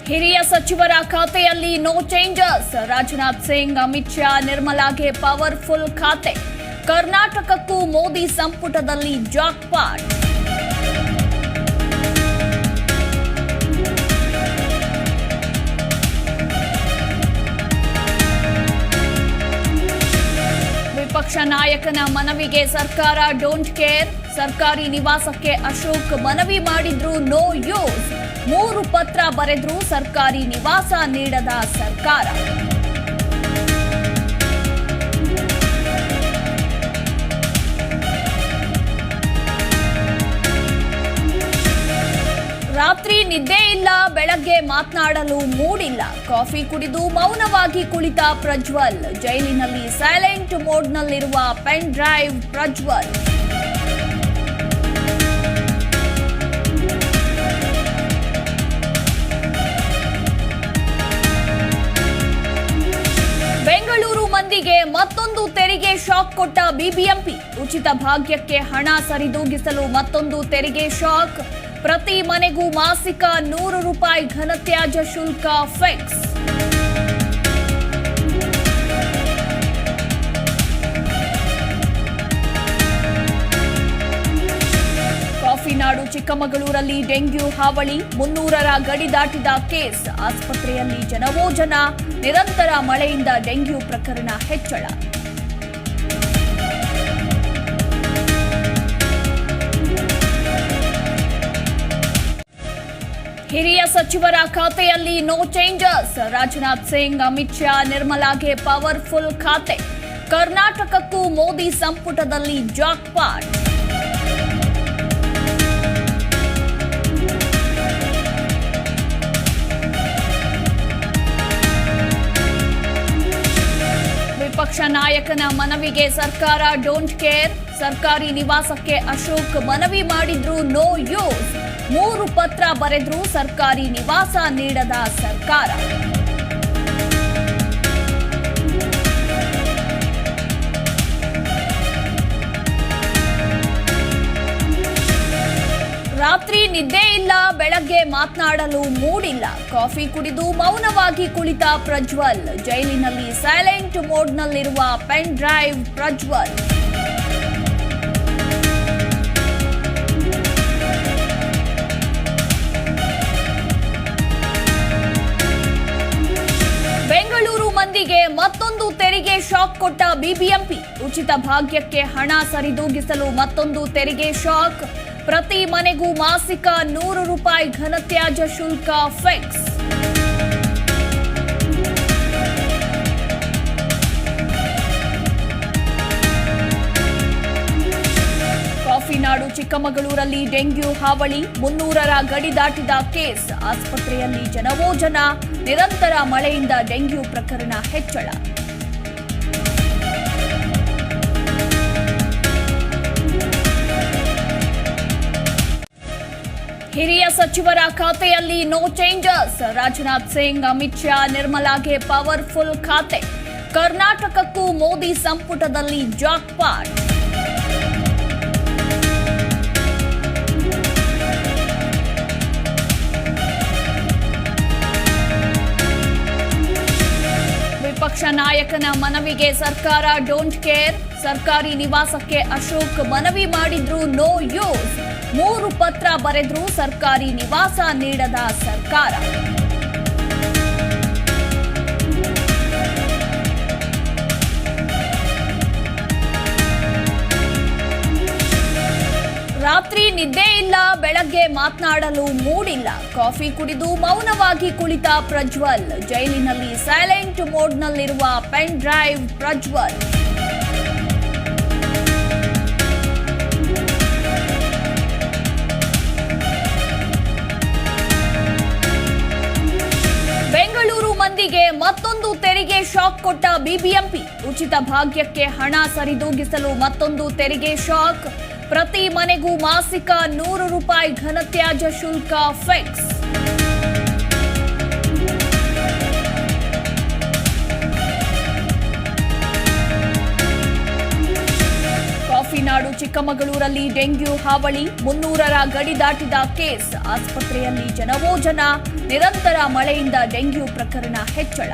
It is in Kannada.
ಹಿರಿಯ ಸಚಿವರ ಖಾತೆಯಲ್ಲಿ ನೋ ಚೇಂಜಸ್. ರಾಜನಾಥ್ ಸಿಂಗ್, ಅಮಿತ್ ಶಾ, ನಿರ್ಮಲಾಗೆ ಪವರ್ಫುಲ್ ಖಾತೆ. ಕರ್ನಾಟಕಕ್ಕೂ ಮೋದಿ ಸಂಪುಟದಲ್ಲಿ ಜಾಕ್ಪಾಟ್. ವಿಪಕ್ಷ ನಾಯಕನ ಮನವಿಗೆ ಸರ್ಕಾರ ಡೋಂಟ್ ಕೇರ್. ಸರ್ಕಾರಿ ನಿವಾಸಕ್ಕೆ ಅಶೋಕ್ ಮನವಿ ಮಾಡಿದ್ರು ನೋ ಯೂಸ್. 3 ಪತ್ರ ಬರೆದ್ರೂ ಸರ್ಕಾರಿ ನಿವಾಸ ನೀಡದ ಸರ್ಕಾರ. ರಾತ್ರಿ ನಿದ್ದೆ ಇಲ್ಲ, ಬೆಳಗ್ಗೆ ಮಾತನಾಡಲು ಮೂಡಿಲ್ಲ. ಕಾಫಿ ಕುಡಿದು ಮೌನವಾಗಿ ಕುಳಿತ ಪ್ರಜ್ವಲ್. ಜೈಲಿನಲ್ಲಿ ಸೈಲೆಂಟ್ ಮೋಡ್ನಲ್ಲಿರುವ ಪೆನ್ ಡ್ರೈವ್ ಪ್ರಜ್ವಲ್. ಬೆಂಗಳೂರು ಮಂದಿಗೆ ಮತ್ತೊಂದು ತೆರಿಗೆ ಶಾಕ್ ಕೊಟ್ಟ ಬಿಬಿಎಂಪಿ. ಉಚಿತ ಭಾಗ್ಯಕ್ಕೆ ಹಣ ಸರಿದೂಗಿಸಲು ಮತ್ತೊಂದು ತೆರಿಗೆ ಶಾಕ್. ಪ್ರತಿ ಮನೆಗೂ ಮಾಸಿಕ ₹100 ಘನತ್ಯಾಜ್ಯ ಶುಲ್ಕ ಫಿಕ್ಸ್. ಕಾಫಿನಾಡು ಚಿಕ್ಕಮಗಳೂರಲ್ಲಿ ಡೆಂಗ್ಯೂ ಹಾವಳಿ. 300ರ ಗಡಿ ದಾಟಿದ ಕೇಸ್. ಆಸ್ಪತ್ರೆಯಲ್ಲಿ ಜನವೋ ಜನ. ನಿರಂತರ ಮಳೆಯಿಂದ ಡೆಂಗ್ಯೂ ಪ್ರಕರಣ ಹೆಚ್ಚಳ. ಹಿರಿಯ ಸಚಿವರ ಖಾತೆಯಲ್ಲಿ ನೋ ಚೇಂಜಸ್. ರಾಜನಾಥ್ ಸಿಂಗ್, ಅಮಿತ್ ಶಾ, ನಿರ್ಮಲಾಗೆ ಪವರ್ಫುಲ್ ಖಾತೆ. ಕರ್ನಾಟಕಕ್ಕೂ ಮೋದಿ ಸಂಪುಟದಲ್ಲಿ ಜಾಕ್ಪಾಟ್. ವಿಪಕ್ಷ ನಾಯಕನ ಮನವಿಗೆ ಸರ್ಕಾರ ಡೋಂಟ್ ಕೇರ್. ಸರ್ಕಾರಿ ನಿವಾಸಕ್ಕೆ ಅಶೋಕ್ ಮನವಿ ಮಾಡಿದ್ರು ನೋ ಯೂಸ್. 3 ಪತ್ರ ಬರೆದ್ರೂ ಸರ್ಕಾರಿ ನಿವಾಸ ನೀಡದ ಸರ್ಕಾರ. ರಾತ್ರಿ ನಿದ್ದೆ ಇಲ್ಲ, ಬೆಳಗ್ಗೆ ಮಾತನಾಡಲು ಮೂಡಿಲ್ಲ. ಕಾಫಿ ಕುಡಿದು ಮೌನವಾಗಿ ಕುಳಿತ ಪ್ರಜ್ವಲ್. ಜೈಲಿನಲ್ಲಿ ಸೈಲೆಂಟ್ ಮೋಡ್ನಲ್ಲಿರುವ ಪೆನ್ ಡ್ರೈವ್ ಪ್ರಜ್ವಲ್. ಬೆಂಗಳೂರು ಮಂದಿಗೆ ಮತ್ತೊಂದು ತೆರಿಗೆ ಶಾಕ್ ಕೊಟ್ಟ ಬಿಬಿಎಂಪಿ. ಉಚಿತ ಭಾಗ್ಯಕ್ಕೆ ಹಣ ಸರಿದೂಗಿಸಲು ಮತ್ತೊಂದು ತೆರಿಗೆ ಶಾಕ್. ಪ್ರತಿ ಮನೆಗೂ ಮಾಸಿಕ ₹100 ಘನತ್ಯಾಜ್ಯ ಶುಲ್ಕ ಫಿಕ್ಸ್. ಕಾಫಿನಾಡು ಚಿಕ್ಕಮಗಳೂರಲ್ಲಿ ಡೆಂಗ್ಯೂ ಹಾವಳಿ. 300ರ ಗಡಿ ದಾಟಿದ ಕೇಸ್. ಆಸ್ಪತ್ರೆಯಲ್ಲಿ ಜನವೋ ಜನ. ನಿರಂತರ ಮಳೆಯಿಂದ ಡೆಂಗ್ಯೂ ಪ್ರಕರಣ ಹೆಚ್ಚಳ. ಹಿರಿಯ ಸಚಿವರ ಖಾತೆಯಲ್ಲಿ ನೋ ಚೇಂಜಸ್. ರಾಜನಾಥ್ ಸಿಂಗ್, ಅಮಿತ್ ಶಾ, ನಿರ್ಮಲಾಗೆ ಪವರ್ಫುಲ್ ಖಾತೆ. ಕರ್ನಾಟಕಕ್ಕೂ ಮೋದಿ ಸಂಪುಟದಲ್ಲಿ ಜಾಕ್ಪಾಟ್. ವಿಪಕ್ಷ ನಾಯಕನ ಮನವಿಗೆ ಸರ್ಕಾರ ಡೋಂಟ್ ಕೇರ್. ಸರ್ಕಾರಿ ನಿವಾಸಕ್ಕೆ ಅಶೋಕ್ ಮನವಿ ಮಾಡಿದ್ರು ನೋ ಯೂಸ್. 3 ಪತ್ರ ಬರೆದ್ರೂ ಸರ್ಕಾರಿ ನಿವಾಸ ನೀಡದ ಸರ್ಕಾರ. ರಾತ್ರಿ ನಿದ್ದೆ ಇಲ್ಲ, ಬೆಳಗ್ಗೆ ಮಾತನಾಡಲು ಮೂಡಿಲ್ಲ. ಕಾಫಿ ಕುಡಿದು ಮೌನವಾಗಿ ಕುಳಿತ ಪ್ರಜ್ವಲ್. ಜೈಲಿನಲ್ಲಿ ಸೈಲೆಂಟ್ ಮೋಡ್ನಲ್ಲಿರುವ ಪೆನ್ ಡ್ರೈವ್ ಪ್ರಜ್ವಲ್. ಬೆಂಗಳೂರು ಮಂದಿಗೆ ಮತ್ತೊಂದು ತೆರಿಗೆ ಶಾಕ್ ಕೊಟ್ಟ ಬಿಬಿಎಂಪಿ. ಉಚಿತ ಭಾಗ್ಯಕ್ಕೆ ಹಣ ಸರಿದೂಗಿಸಲು ಮತ್ತೊಂದು ತೆರಿಗೆ ಶಾಕ್. ಪ್ರತಿ ಮನೆಗೂ ಮಾಸಿಕ ₹100 ಘನತ್ಯಾಜ್ಯ ಶುಲ್ಕ ಫಿಕ್ಸ್. ಕಾಫಿನಾಡು ಚಿಕ್ಕಮಗಳೂರಲ್ಲಿ ಡೆಂಗ್ಯೂ ಹಾವಳಿ 300ರ ಗಡಿ ದಾಟಿದ ಕೇಸ್. ಆಸ್ಪತ್ರೆಯಲ್ಲಿ ಜನವೋ ಜನ. ನಿರಂತರ ಮಳೆಯಿಂದ ಡೆಂಗ್ಯೂ ಪ್ರಕರಣ ಹೆಚ್ಚಳ.